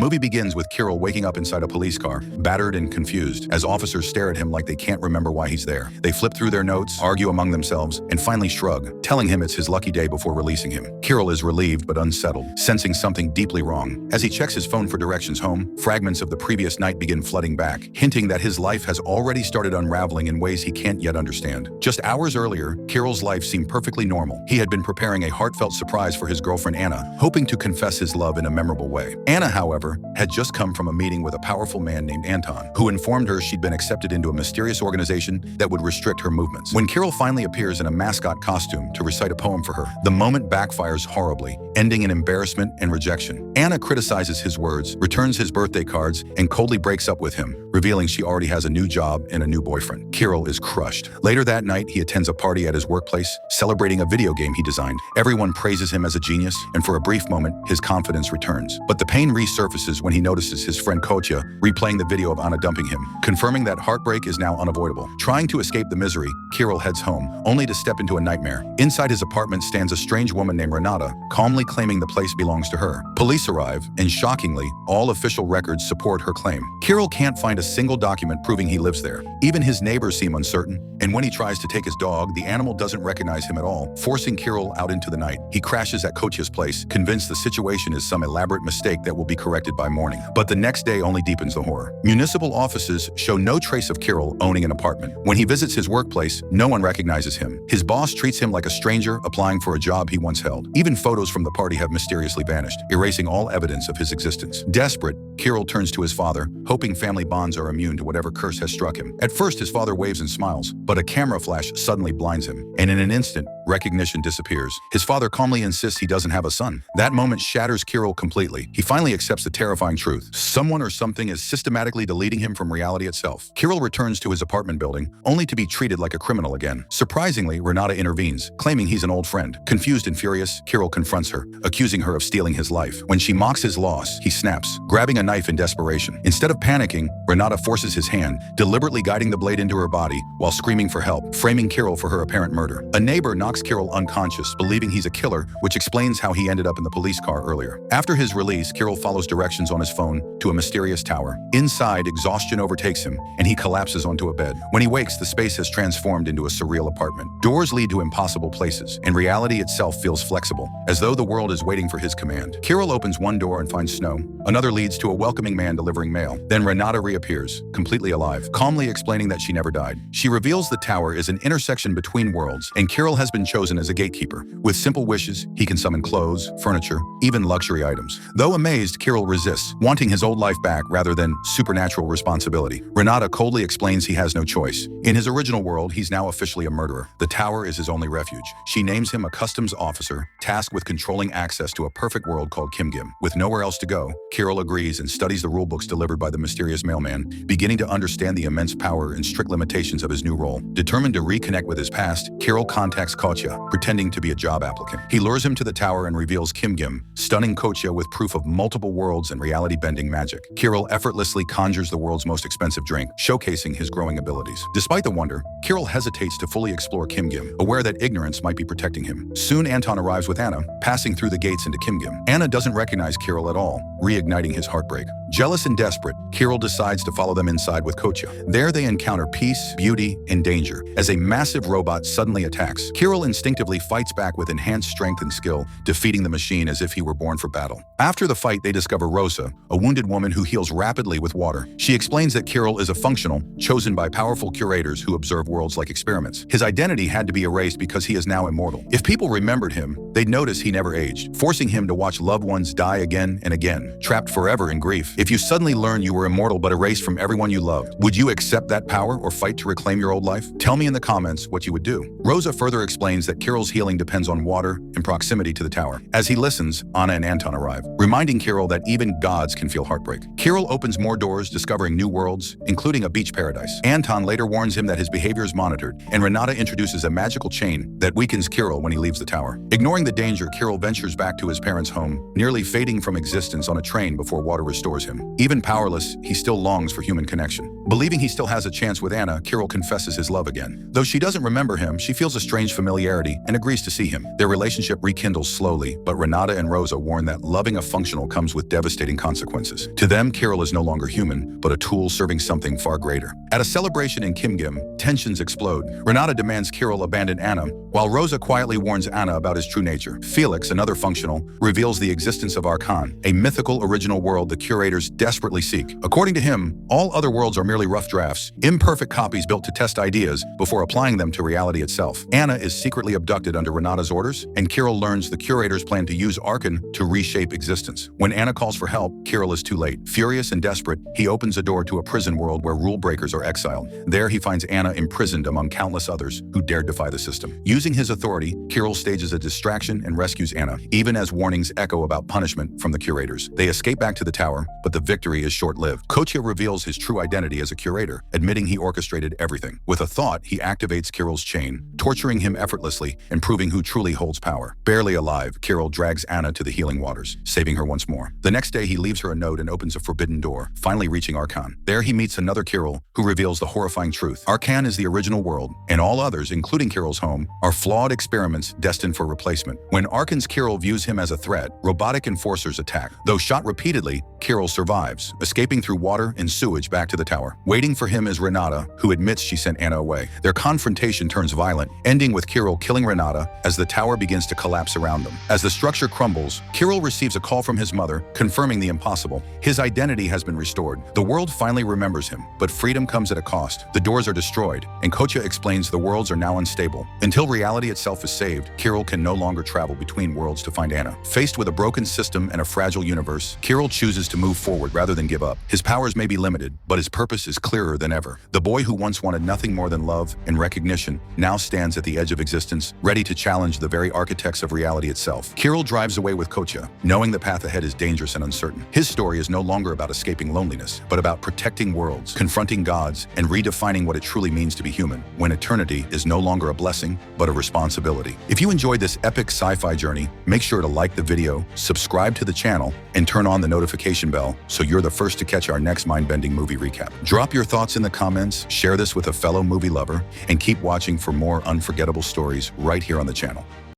movie begins with Kirill waking up inside a police car, battered and confused, as officers stare at him like they can't remember why he's there. They flip through their notes, argue among themselves, and finally shrug, telling him it's his lucky day before releasing him. Kirill is relieved but unsettled, sensing something deeply wrong. As he checks his phone for directions home, fragments of the previous night begin flooding back, hinting that his life has already started unraveling in ways he can't yet understand. Just hours earlier, Kirill's life seemed perfectly normal. He had been preparing a heartfelt surprise for his girlfriend Anna, hoping to confess his love in a memorable way. Anna, however, had just come from a meeting with a powerful man named Anton, who informed her she'd been accepted into a mysterious organization that would restrict her movements. When Kirill finally appears in a mascot costume to recite a poem for her, the moment backfires horribly, ending in embarrassment and rejection. Anna criticizes his words, returns his birthday cards, and coldly breaks up with him, revealing she already has a new job and a new boyfriend. Kirill is crushed. Later that night, he attends a party at his workplace, celebrating a video game he designed. Everyone praises him as a genius, and for a brief moment, his confidence returns. But the pain resurfaces when he notices his friend Kotya replaying the video of Anna dumping him, confirming that heartbreak is now unavoidable. Trying to escape the misery, Kirill heads home, only to step into a nightmare. Inside his apartment stands a strange woman named Renata, calmly claiming the place belongs to her. Police arrive, and shockingly, all official records support her claim. Kirill can't find a single document proving he lives there. Even his neighbors seem uncertain, and when he tries to take his dog, the animal doesn't recognize him at all, forcing Kirill out into the night. He crashes at Kotya's place, convinced the situation is some elaborate mistake that will be corrected by morning. But the next day only deepens the horror. Municipal offices show no trace of Kirill owning an apartment. When he visits his workplace, no one recognizes him. His boss treats him like a stranger applying for a job he once held. Even photos from the party have mysteriously vanished, erasing all evidence of his existence. Desperate, Kirill turns to his father, hoping family bonds are immune to whatever curse has struck him. At first, his father waves and smiles, but a camera flash suddenly blinds him, and in an instant, recognition disappears. His father calmly insists he doesn't have a son. That moment shatters Kirill completely. He finally accepts the terrifying truth. Someone or something is systematically deleting him from reality itself. Kirill returns to his apartment building, only to be treated like a criminal again. Surprisingly, Renata intervenes, claiming he's an old friend. Confused and furious, Kirill confronts her, accusing her of stealing his life. When she mocks his loss, he snaps, grabbing a knife in desperation. Instead of panicking, Renata forces his hand, deliberately guiding the blade into her body while screaming for help, framing Kirill for her apparent murder. A neighbor knocks Kirill unconscious, believing he's a killer, which explains how he ended up in the police car earlier. After his release, Kirill follows directions on his phone to a mysterious tower. Inside, exhaustion overtakes him, and he collapses onto a bed. When he wakes, the space has transformed into a surreal apartment. Doors lead to impossible places, and reality itself feels flexible, as though the world is waiting for his command. Kirill opens one door and finds snow. Another leads to a welcoming man delivering mail. Then Renata reappears, completely alive, calmly explaining that she never died. She reveals the tower is an intersection between worlds, and Kirill has been chosen as a gatekeeper. With simple wishes, he can summon clothes, furniture, even luxury items. Though amazed, Kirill resists, wanting his old life back rather than supernatural responsibility. Renata coldly explains he has no choice. In his original world, he's now officially a murderer. The tower is his only refuge. She names him a customs officer, tasked with controlling access to a perfect world called Kimgim. With nowhere else to go, Kirill agrees and studies the rulebooks delivered by the mysterious mailman, beginning to understand the immense power and strict limitations of his new role. Determined to reconnect with his past, Kirill contacts Kotya, pretending to be a job applicant. He lures him to the tower and reveals Kimgim, stunning Kotya with proof of multiple worlds and reality-bending magic. Kirill effortlessly conjures the world's most expensive drink, showcasing his growing abilities. Despite the wonder, Kirill hesitates to fully explore Kimgim, aware that ignorance might be protecting him. Soon Anton arrives with Anna, passing through the gates into Kimgim. Anna doesn't recognize Kirill at all, reigniting his heartbreak. Jealous and desperate, Kirill decides to follow them inside with Kotya. There they encounter peace, beauty, and danger, as a massive robot suddenly attacks. Kirill instinctively fights back with enhanced strength and skill, defeating the machine as if he were born for battle. After the fight, they discover Rosa, a wounded woman who heals rapidly with water. She explains that Kirill is a functional, chosen by powerful curators who observe worlds like experiments. His identity had to be erased because he is now immortal. If people remembered him, they'd notice he never aged, forcing him to watch loved ones die again and again, trapped forever in grief. If you suddenly learn you were immortal but erased from everyone you loved, would you accept that power or fight to reclaim your old life? Tell me in the comments what you would do. Rosa further explains that Kirill's healing depends on water and proximity to the tower. As he listens, Anna and Anton arrive, reminding Kirill that even gods can feel heartbreak. Kirill opens more doors, discovering new worlds, including a beach paradise. Anton later warns him that his behavior is monitored, and Renata introduces a magical chain that weakens Kirill when he leaves the tower. Ignoring the danger, Kirill ventures back to his parents' home, nearly fading from existence on a train before water restores him. Even powerless, he still longs for human connection. Believing he still has a chance with Anna, Kirill confesses his love again. Though she doesn't remember him, she feels a strange familiarity and agrees to see him. Their relationship rekindles slowly, but Renata and Rosa warn that loving a functional comes with devastating consequences. To them, Kirill is no longer human, but a tool serving something far greater. At a celebration in Kimgim, tensions explode. Renata demands Kirill abandon Anna, while Rosa quietly warns Anna about his true nature. Felix, another functional, reveals the existence of Archon, a mythical original world the curators desperately seek. According to him, all other worlds are merely rough drafts, imperfect copies built to test ideas before applying them to reality itself. Anna is secretly abducted under Renata's orders, and Kirill learns the curators plan to use Archon to reshape existence. When Anna calls for help, Kirill is too late. Furious and desperate, he opens a door to a prison world where rule breakers are exiled. There he finds Anna imprisoned among countless others who dared defy the system. Using his authority, Kirill stages a distraction and rescues Anna, even as warnings echo about punishment from the curators. They escape back to the tower, but the victory is short-lived. Kotya reveals his true identity as a curator, admitting he orchestrated everything. With a thought, he activates Kirill's chain, torturing him effortlessly and proving who truly holds power. Barely alive, Kirill drags Anna to the healing waters, saving her once more. The next day, he leaves her a note and opens a forbidden door, finally reaching Archon. There he meets another Kirill, who reveals the horrifying truth. Archon is the original world, and all others, including Kirill's home, are flawed experiments destined for replacement. When Archon's Kirill views him as a threat, robotic enforcers attack. Though shot repeatedly, Kirill survives, escaping through water and sewage back to the tower. Waiting for him is Renata, who admits she sent Anna away. Their confrontation turns violent, ending with Kirill killing Renata as the tower begins to collapse around them. As the structure crumbles, Kirill receives a call from his mother, confirming the impossible. His identity has been restored. The world finally remembers him, but freedom comes at a cost. The doors are destroyed, and Kotya explains the worlds are now unstable. Until reality itself is saved, Kirill can no longer travel between worlds to find Anna. Faced with a broken system and a fragile universe, Kirill chooses to move forward rather than give up. His powers may be limited, but his purpose is clearer than ever. The boy who once wanted nothing more than love and recognition now stands at the edge of existence, ready to challenge the very architects of reality itself. Kirill drives away with Kotya, knowing the path ahead is dangerous and uncertain. His story is no longer about escaping loneliness, but about protecting worlds, confronting gods, and redefining what it truly means to be human, when eternity is no longer a blessing, but a responsibility. If you enjoyed this epic sci-fi journey, make sure to like the video, subscribe to the channel, and turn on the notification bell so you're the first to catch our next mind-bending movie recap. Drop your thoughts in the comments, share this with a fellow movie lover, and keep watching for more unforgettable stories right here on the channel.